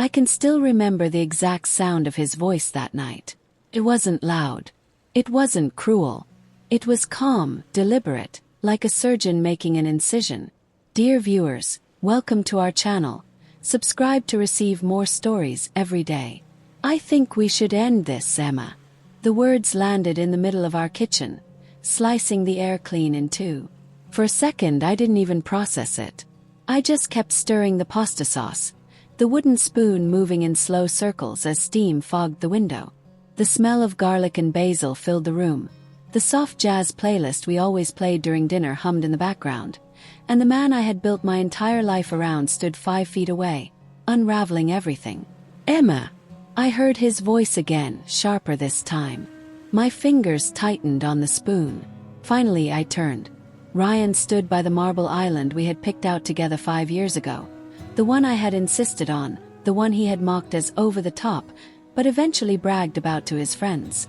I can still remember the exact sound of his voice that night. It wasn't loud. It wasn't cruel. It was calm, deliberate, like a surgeon making an incision. Dear viewers, welcome to our channel. Subscribe to receive more stories every day. I think we should end this, Emma. The words landed in the middle of our kitchen, slicing the air clean in two. For a second I didn't even process it. I just kept stirring the pasta sauce, the wooden spoon moving in slow circles as steam fogged the window. The smell of garlic and basil filled the room. The soft jazz playlist we always played during dinner hummed in the background, and the man I had built my entire life around stood 5 feet away, unraveling everything. Emma! I heard his voice again, sharper this time. My fingers tightened on the spoon. Finally I turned. Ryan stood by the marble island we had picked out together 5 years ago. The one I had insisted on, the one he had mocked as over the top, but eventually bragged about to his friends.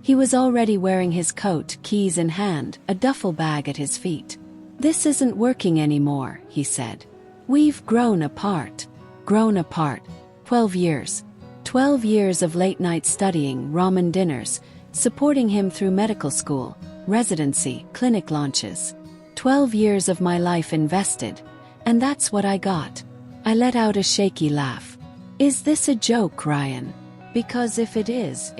He was already wearing his coat, keys in hand, a duffel bag at his feet. "This isn't working anymore," he said. "We've grown apart. Grown apart. 12 years. 12 years of late-night studying, ramen dinners, supporting him through medical school, residency, clinic launches. 12 years of my life invested, and that's what I got." I let out a shaky laugh. "Is this a joke, Ryan? Because if it is,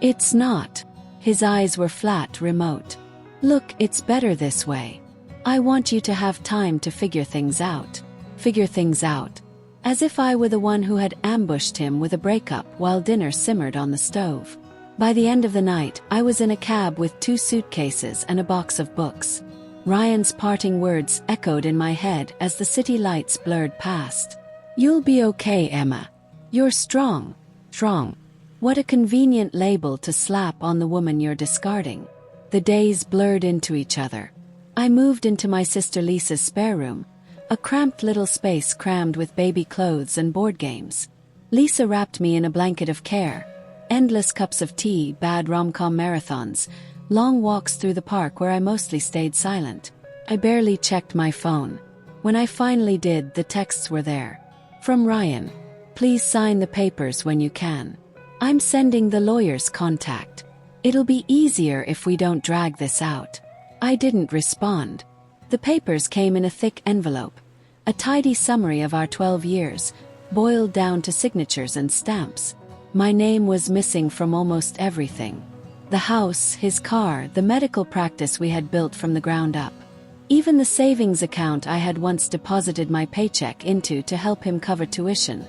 It's not." His eyes were flat, remote. "Look, it's better this way. I want you to have time to figure things out." Figure things out. As if I were the one who had ambushed him with a breakup while dinner simmered on the stove. By the end of the night, I was in a cab with 2 suitcases and a box of books. Ryan's parting words echoed in my head as the city lights blurred past. "You'll be okay, Emma. You're strong. Strong." What a convenient label to slap on the woman you're discarding. The days blurred into each other. I moved into my sister Lisa's spare room, a cramped little space crammed with baby clothes and board games. Lisa wrapped me in a blanket of care. Endless cups of tea, bad rom-com marathons, long walks through the park where I mostly stayed silent. I barely checked my phone. When I finally did, the texts were there. From Ryan. "Please sign the papers when you can. I'm sending the lawyer's contact. It'll be easier if we don't drag this out." I didn't respond. The papers came in a thick envelope, a tidy summary of our 12 years, boiled down to signatures and stamps. My name was missing from almost everything. The house, his car, the medical practice we had built from the ground up. Even the savings account I had once deposited my paycheck into to help him cover tuition.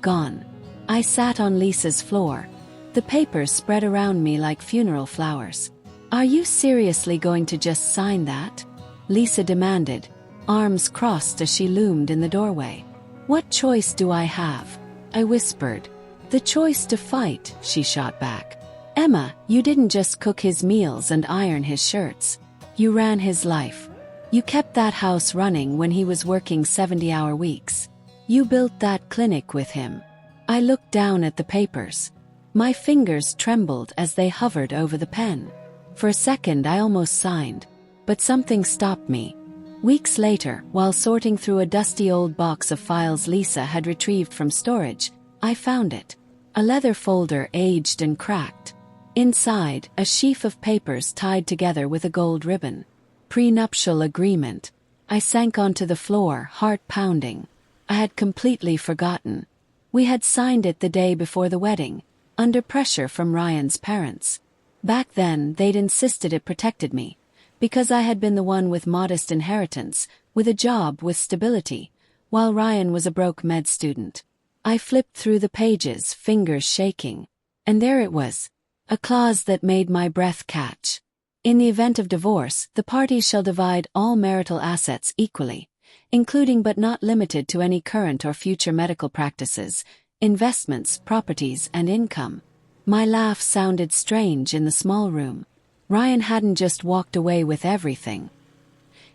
Gone. I sat on Lisa's floor. The papers spread around me like funeral flowers. "Are you seriously going to just sign that?" Lisa demanded, arms crossed as she loomed in the doorway. "What choice do I have?" I whispered. "The choice to fight," she shot back. "Emma, you didn't just cook his meals and iron his shirts. You ran his life. You kept that house running when he was working 70-hour weeks. You built that clinic with him." I looked down at the papers. My fingers trembled as they hovered over the pen. For a second I almost signed, but something stopped me. Weeks later, while sorting through a dusty old box of files Lisa had retrieved from storage, I found it. A leather folder, aged and cracked. Inside, a sheaf of papers tied together with a gold ribbon. Prenuptial agreement. I sank onto the floor, heart pounding. I had completely forgotten. We had signed it the day before the wedding, under pressure from Ryan's parents. Back then, they'd insisted it protected me, because I had been the one with modest inheritance, with a job with stability, while Ryan was a broke med student. I flipped through the pages, fingers shaking. And there it was, a clause that made my breath catch. In the event of divorce, the parties shall divide all marital assets equally, including but not limited to any current or future medical practices, investments, properties, and income. My laugh sounded strange in the small room. Ryan hadn't just walked away with everything.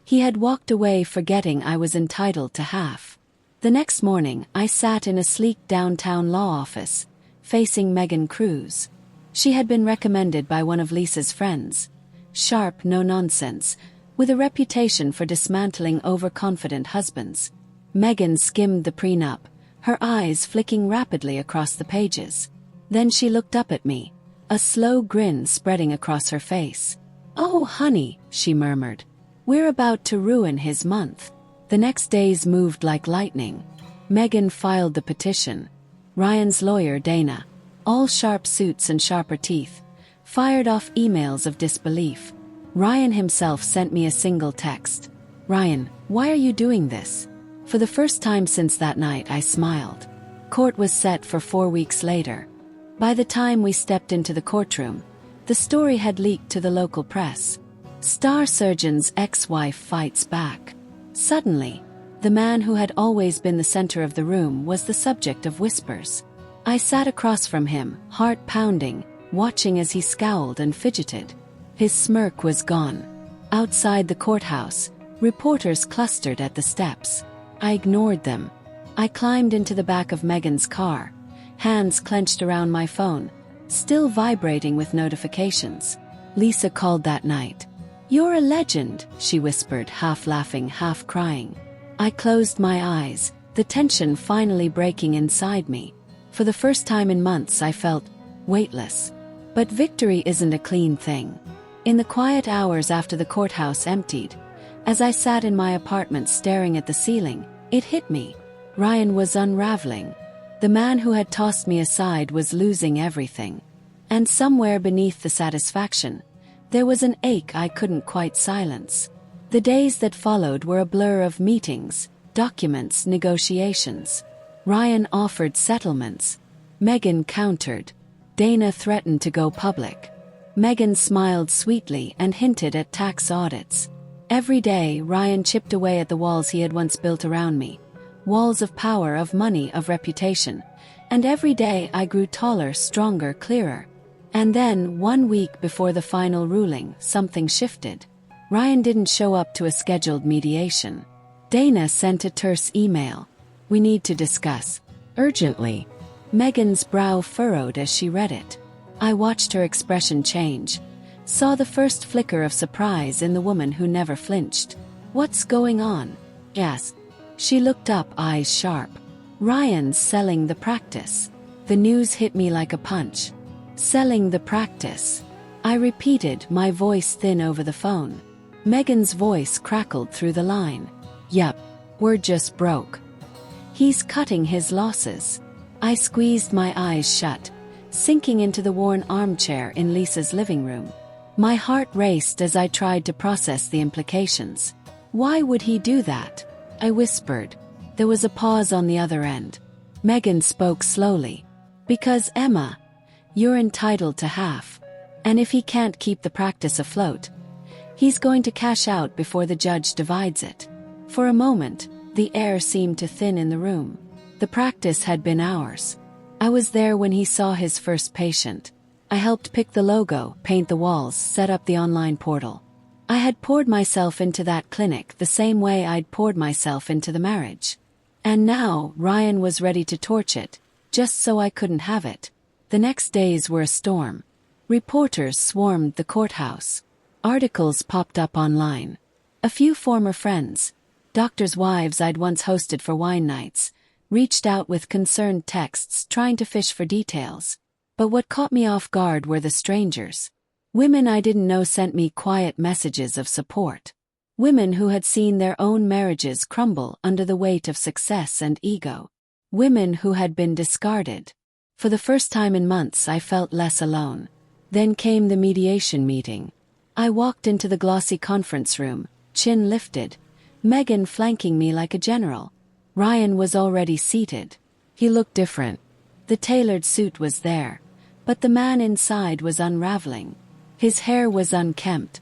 He had walked away forgetting I was entitled to half. The next morning, I sat in a sleek downtown law office, facing Megan Cruz. She had been recommended by one of Lisa's friends. Sharp, no-nonsense, with a reputation for dismantling overconfident husbands. Megan skimmed the prenup, her eyes flicking rapidly across the pages. Then she looked up at me, a slow grin spreading across her face. "Oh, honey," she murmured. "We're about to ruin his month." The next days moved like lightning. Megan filed the petition. Ryan's lawyer, Dana, all sharp suits and sharper teeth, fired off emails of disbelief. Ryan himself sent me a single text. "Ryan, why are you doing this?" For the first time since that night, I smiled. Court was set for 4 weeks later. By the time we stepped into the courtroom, the story had leaked to the local press. Star surgeon's ex-wife fights back. Suddenly, the man who had always been the center of the room was the subject of whispers. I sat across from him, heart pounding, watching as he scowled and fidgeted. His smirk was gone. Outside the courthouse, reporters clustered at the steps. I ignored them. I climbed into the back of Megan's car, hands clenched around my phone, still vibrating with notifications. Lisa called that night. "You're a legend," she whispered, half laughing, half crying. I closed my eyes, the tension finally breaking inside me. For the first time in months, I felt weightless. But victory isn't a clean thing. In the quiet hours after the courthouse emptied, as I sat in my apartment staring at the ceiling, it hit me. Ryan was unraveling. The man who had tossed me aside was losing everything. And somewhere beneath the satisfaction, there was an ache I couldn't quite silence. The days that followed were a blur of meetings, documents, negotiations. Ryan offered settlements. Megan countered. Dana threatened to go public. Megan smiled sweetly and hinted at tax audits. Every day, Ryan chipped away at the walls he had once built around me. Walls of power, of money, of reputation. And every day I grew taller, stronger, clearer. And then, 1 week before the final ruling, something shifted. Ryan didn't show up to a scheduled mediation. Dana sent a terse email. "We need to discuss. Urgently." Megan's brow furrowed as she read it. I watched her expression change, saw the first flicker of surprise in the woman who never flinched. "What's going on?" I asked. She looked up, eyes sharp. "Ryan's selling the practice." The news hit me like a punch. "Selling the practice," I repeated, my voice thin over the phone. Megan's voice crackled through the line. "Yep, we're just broke. He's cutting his losses." I squeezed my eyes shut, sinking into the worn armchair in Lisa's living room. My heart raced as I tried to process the implications. "Why would he do that?" I whispered. There was a pause on the other end. Megan spoke slowly. "Because, Emma, you're entitled to half. And if he can't keep the practice afloat, he's going to cash out before the judge divides it." For a moment, the air seemed to thin in the room. The practice had been ours. I was there when he saw his first patient. I helped pick the logo, paint the walls, set up the online portal. I had poured myself into that clinic the same way I'd poured myself into the marriage. And now, Ryan was ready to torch it, just so I couldn't have it. The next days were a storm. Reporters swarmed the courthouse. Articles popped up online. A few former friends, doctors' wives I'd once hosted for wine nights, reached out with concerned texts trying to fish for details. But what caught me off guard were the strangers. Women I didn't know sent me quiet messages of support. Women who had seen their own marriages crumble under the weight of success and ego. Women who had been discarded. For the first time in months, I felt less alone. Then came the mediation meeting. I walked into the glossy conference room, chin lifted, Megan flanking me like a general. Ryan was already seated. He looked different. The tailored suit was there, but the man inside was unraveling. His hair was unkempt.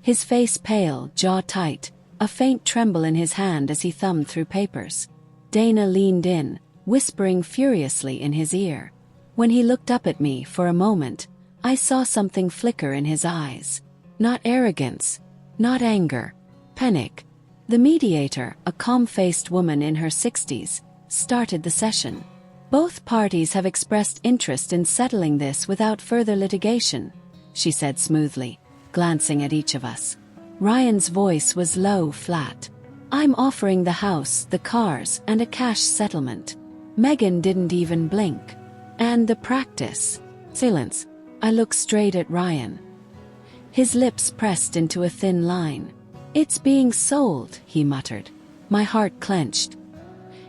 His face pale, jaw tight, a faint tremble in his hand as he thumbed through papers. Dana leaned in, whispering furiously in his ear. When he looked up at me for a moment, I saw something flicker in his eyes. Not arrogance, not anger, panic. The mediator, a calm-faced woman in her 60s, started the session. "Both parties have expressed interest in settling this without further litigation," she said smoothly, glancing at each of us. Ryan's voice was low, flat. "I'm offering the house, the cars, and a cash settlement. Megan didn't even blink. And the practice. Silence. I looked straight at Ryan. His lips pressed into a thin line. It's being sold, he muttered. My heart clenched.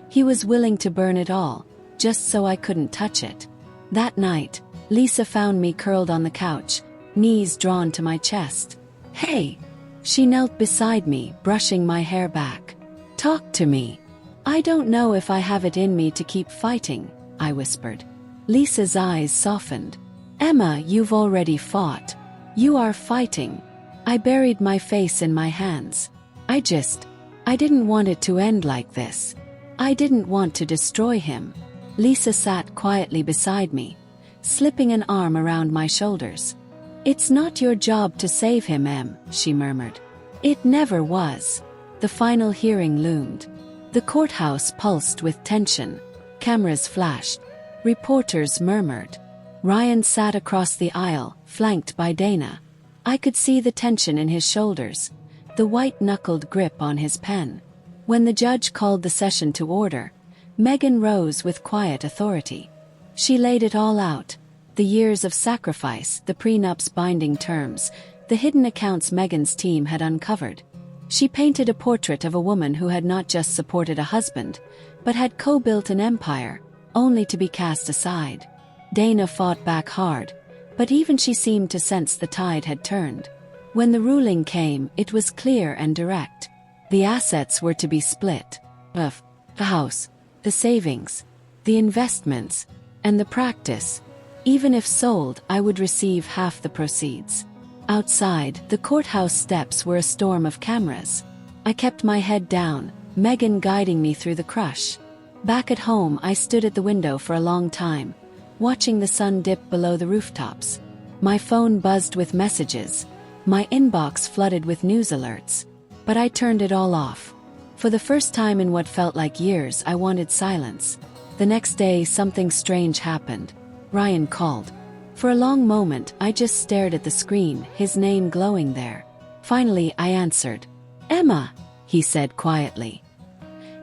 He was willing to burn it all, just so I couldn't touch it. That night, Lisa found me curled on the couch, knees drawn to my chest. Hey! She knelt beside me, brushing my hair back. Talk to me. I don't know if I have it in me to keep fighting, I whispered. Lisa's eyes softened. Emma, you've already fought. You are fighting. I buried my face in my hands. I didn't want it to end like this. I didn't want to destroy him. Lisa sat quietly beside me, slipping an arm around my shoulders. It's not your job to save him, Em, she murmured. It never was. The final hearing loomed. The courthouse pulsed with tension. Cameras flashed. Reporters murmured. Ryan sat across the aisle, flanked by Dana. I could see the tension in his shoulders, the white-knuckled grip on his pen. When the judge called the session to order, Megan rose with quiet authority. She laid it all out. The years of sacrifice, the prenup's binding terms, the hidden accounts Megan's team had uncovered. She painted a portrait of a woman who had not just supported a husband, but had co-built an empire, only to be cast aside. Dana fought back hard, but even she seemed to sense the tide had turned. When the ruling came, it was clear and direct. The assets were to be split. The house, the savings, the investments, and the practice. Even if sold, I would receive half the proceeds. Outside, the courthouse steps were a storm of cameras. I kept my head down, Megan guiding me through the crush. Back at home, I stood at the window for a long time, watching the sun dip below the rooftops. My phone buzzed with messages, my inbox flooded with news alerts. But I turned it all off. For the first time in what felt like years, I wanted silence. The next day, something strange happened. Ryan called. For a long moment, I just stared at the screen, his name glowing there. Finally, I answered. Emma, he said quietly.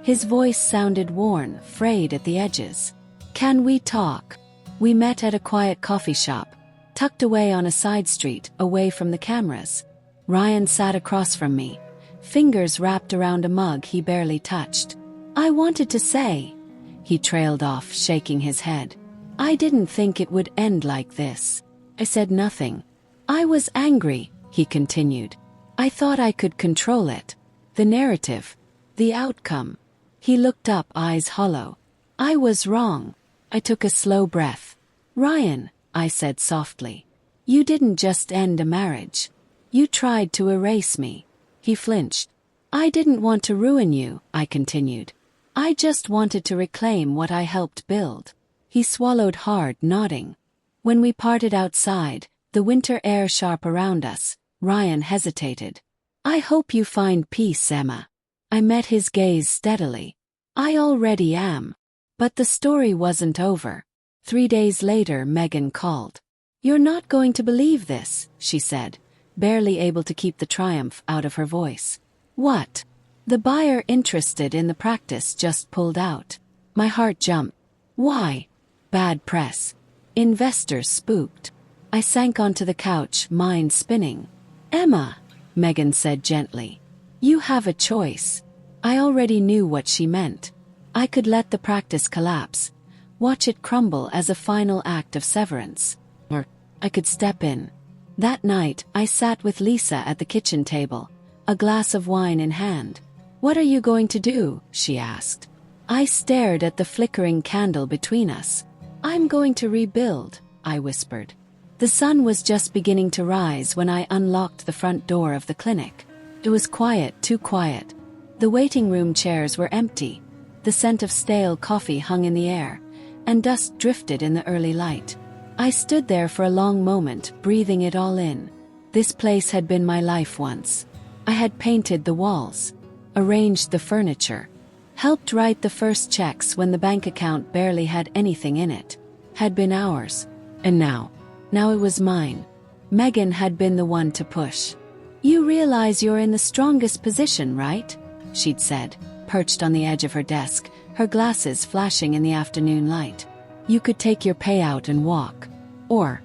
His voice sounded worn, frayed at the edges. Can we talk? We met at a quiet coffee shop, tucked away on a side street, away from the cameras. Ryan sat across from me, fingers wrapped around a mug he barely touched. I wanted to say. He trailed off, shaking his head. I didn't think it would end like this. I said nothing. I was angry, he continued. I thought I could control it. The narrative. The outcome. He looked up, eyes hollow. I was wrong. I took a slow breath. Ryan, I said softly. You didn't just end a marriage. You tried to erase me. He flinched. I didn't want to ruin you, I continued. I just wanted to reclaim what I helped build. He swallowed hard, nodding. When we parted outside, the winter air sharp around us, Ryan hesitated. I hope you find peace, Emma. I met his gaze steadily. I already am. But the story wasn't over. 3 days later, Megan called. You're not going to believe this, she said, barely able to keep the triumph out of her voice. What? The buyer interested in the practice just pulled out. My heart jumped. Why? Bad press. Investors spooked. I sank onto the couch, mind spinning. Emma, Megan said gently. You have a choice. I already knew what she meant. I could let the practice collapse, watch it crumble as a final act of severance. Or I could step in. That night, I sat with Lisa at the kitchen table, a glass of wine in hand. What are you going to do? She asked. I stared at the flickering candle between us. I'm going to rebuild, I whispered. The sun was just beginning to rise when I unlocked the front door of the clinic. It was quiet, too quiet. The waiting room chairs were empty. The scent of stale coffee hung in the air, and dust drifted in the early light. I stood there for a long moment, breathing it all in. This place had been my life once. I had painted the walls, arranged the furniture, helped write the first checks when the bank account barely had anything in it. Had been ours. And now it was mine. Megan had been the one to push. You realize you're in the strongest position, right? She'd said, perched on the edge of her desk, her glasses flashing in the afternoon light. "You could take your payout and walk. Or,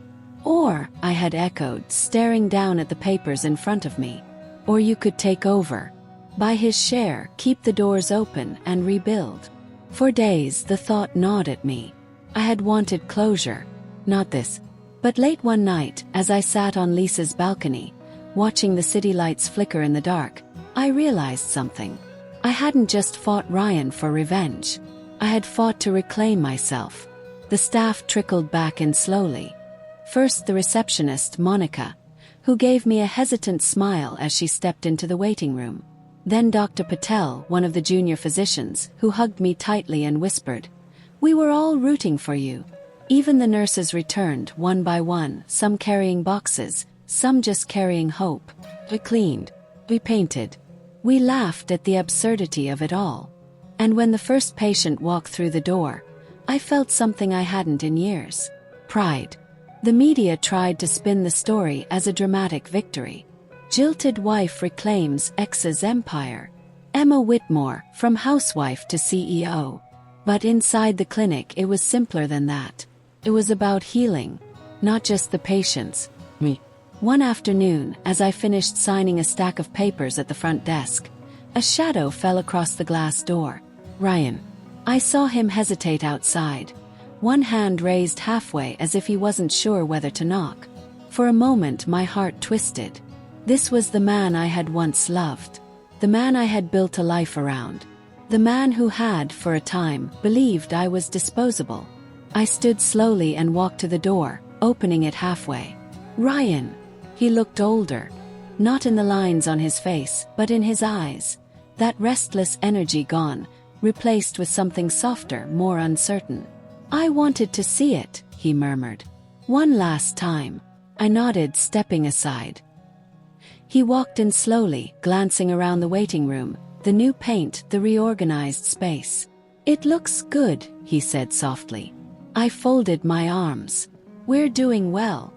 I had echoed, staring down at the papers in front of me. Or you could take over. Buy his share, keep the doors open, and rebuild." For days the thought gnawed at me. I had wanted closure. Not this. But late one night, as I sat on Lisa's balcony, watching the city lights flicker in the dark, I realized something. I hadn't just fought Ryan for revenge. I had fought to reclaim myself. The staff trickled back in slowly. First the receptionist, Monica, who gave me a hesitant smile as she stepped into the waiting room. Then Dr. Patel, one of the junior physicians, who hugged me tightly and whispered, "We were all rooting for you." Even the nurses returned, one by one, some carrying boxes, some just carrying hope. We cleaned. We painted. We laughed at the absurdity of it all. And when the first patient walked through the door, I felt something I hadn't in years. Pride. The media tried to spin the story as a dramatic victory. Jilted wife reclaims ex's empire. Emma Whitmore, from housewife to CEO. But inside the clinic it was simpler than that. It was about healing, not just the patients, me. One afternoon, as I finished signing a stack of papers at the front desk, a shadow fell across the glass door. Ryan. I saw him hesitate outside, one hand raised halfway as if he wasn't sure whether to knock. For a moment my heart twisted. This was the man I had once loved. The man I had built a life around. The man who had, for a time, believed I was disposable. I stood slowly and walked to the door, opening it halfway. Ryan. He looked older. Not in the lines on his face, but in his eyes. That restless energy gone, replaced with something softer, more uncertain. "I wanted to see it," he murmured. "One last time." I nodded, stepping aside. He walked in slowly, glancing around the waiting room, the new paint, the reorganized space. "It looks good," he said softly. I folded my arms. "We're doing well."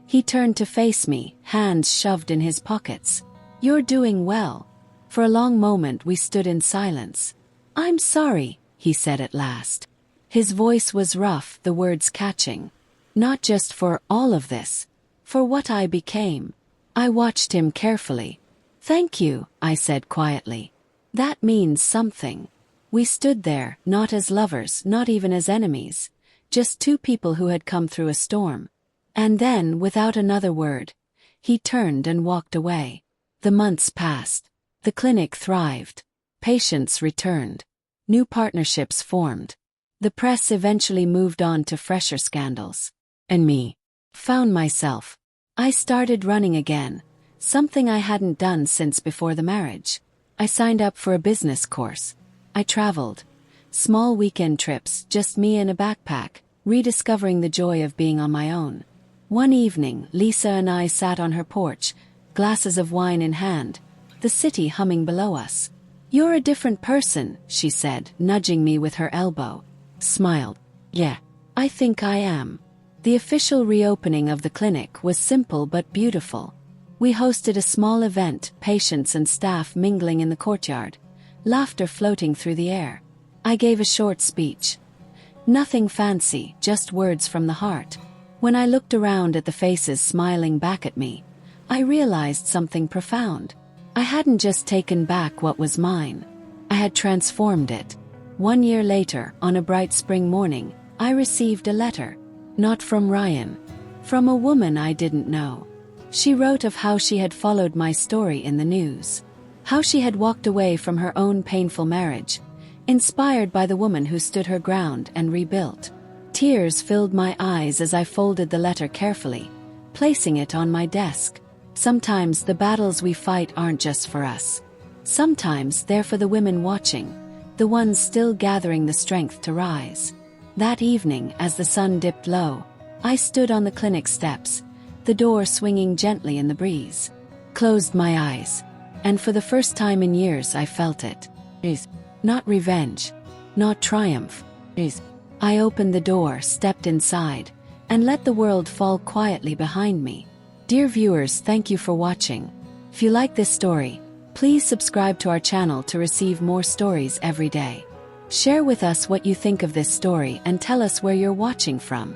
He turned to face me, hands shoved in his pockets. "You're doing well." For a long moment we stood in silence. "I'm sorry," he said at last. His voice was rough, the words catching. "Not just for all of this. For what I became." I watched him carefully. "Thank you," I said quietly. "That means something." We stood there, not as lovers, not even as enemies. Just two people who had come through a storm. And then, without another word, he turned and walked away. The months passed. The clinic thrived. Patients returned. New partnerships formed. The press eventually moved on to fresher scandals. And me. Found myself. I started running again, something I hadn't done since before the marriage. I signed up for a business course. I traveled. Small weekend trips, just me in a backpack, rediscovering the joy of being on my own. One evening, Lisa and I sat on her porch, glasses of wine in hand, the city humming below us. "You're a different person," she said, nudging me with her elbow. Smiled. "Yeah, I think I am." The official reopening of the clinic was simple but beautiful. We hosted a small event, patients and staff mingling in the courtyard, laughter floating through the air. I gave a short speech. Nothing fancy, just words from the heart. When I looked around at the faces smiling back at me, I realized something profound. I hadn't just taken back what was mine. I had transformed it. 1 year later, on a bright spring morning, I received a letter. Not from Ryan. From a woman I didn't know. She wrote of how she had followed my story in the news. How she had walked away from her own painful marriage, inspired by the woman who stood her ground and rebuilt. Tears filled my eyes as I folded the letter carefully, placing it on my desk. Sometimes the battles we fight aren't just for us. Sometimes they're for the women watching, the ones still gathering the strength to rise. That evening, as the sun dipped low, I stood on the clinic steps, the door swinging gently in the breeze. Closed my eyes, and for the first time in years I felt it. Not revenge, not triumph. I opened the door, stepped inside, and let the world fall quietly behind me. Dear viewers, thank you for watching. If you like this story, please subscribe to our channel to receive more stories every day. Share with us what you think of this story and tell us where you're watching from.